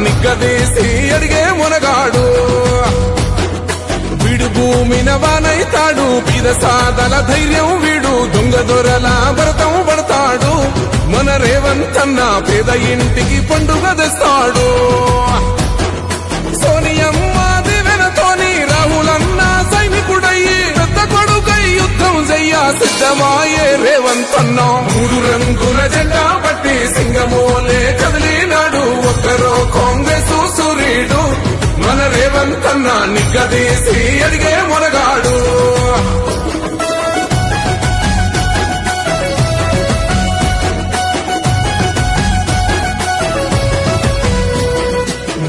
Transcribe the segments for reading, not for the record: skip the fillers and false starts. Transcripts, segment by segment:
నిగ్గదీసి అడిగే మునగాడు వీడు భూమిన వానైతాడు పీద సాదల ధైర్యం వీడు దొంగ దొరల భరతం పడతాడు మన రేవంతన్న పేద ఇంటికి పండుగ తెస్తాడు సోనియమ్మ దివెనతోని రాహులన్న సైనికుడయ్యి పెద్ద కొడుకై యుద్ధం చెయ్య సిద్ధమాయే రేవంతన్న మూడు రంగుల జెండా పట్టి సింగమోలే కదిలినాడు ఒక్కరో కాంగ్రెస్ సూర్యుడు మన రేవంతన్న నిగ్గదీసి అడిగే మునగాడు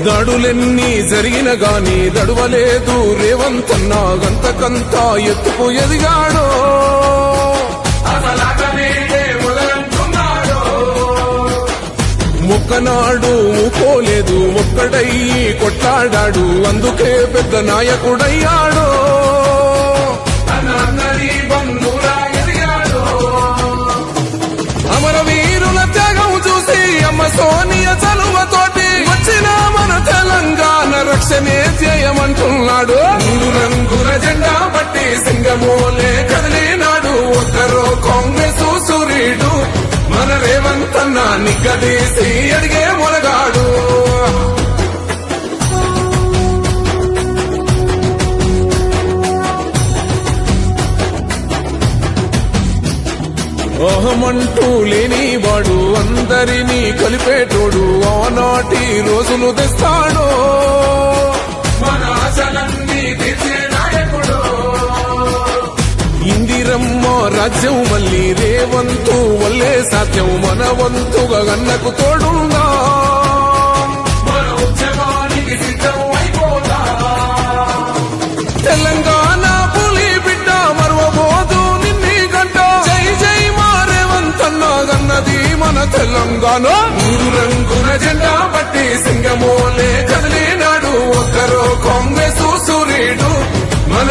దాడులెన్ని జరిగిన గాని దడువలేదు రేవంతన్న గంతకంతా ఎత్తుకు ఎదిగాడో ఒక్కనాడు ఊకోలేదు ఒక్కడయ్యి కొట్లాడాడు అందుకే పెద్ద నాయకుడయ్యాడు అమరవీరుల త్యాగం చూసి అమ్మ సోనియ చలువతోటి వచ్చిన మన తెలంగాణ రక్షణే చేయమంటున్నాడు మూడు రంగుల జెండా పట్టి సింగమోలే కదిలినాడు ఒక్కరో కాంగ్రెస్ సూర్యుడు మన రేవంతన్న నిగ్గదీసి అడిగే మునగాడు అహమంటూ లేనివాడు అందరినీ కలిపేటోడు ఆనాటి రోజులు తెస్తాడు మన ఆశలన్నీ తీర్చే నాయకుడు ఇందిరమ్మ రాజ్యం మళ్ళీ రేవంతు వల్లే సాధ్యం మన వంతుగా గన్నకు తోడుందా మన ఉద్యమానికి సిద్ధం అయిపోతా తెలంగాణ పులి బిడ్డ మరవబోదు నిన్ని గంట జై జై మా రేవంతన్న గన్నది మన తెలంగాణ మూడు రంగుల జెండా పట్టి సింగమోలే కదిలినాడు ఒక్కరో కాంగ్రెస్ సూర్యుడు మన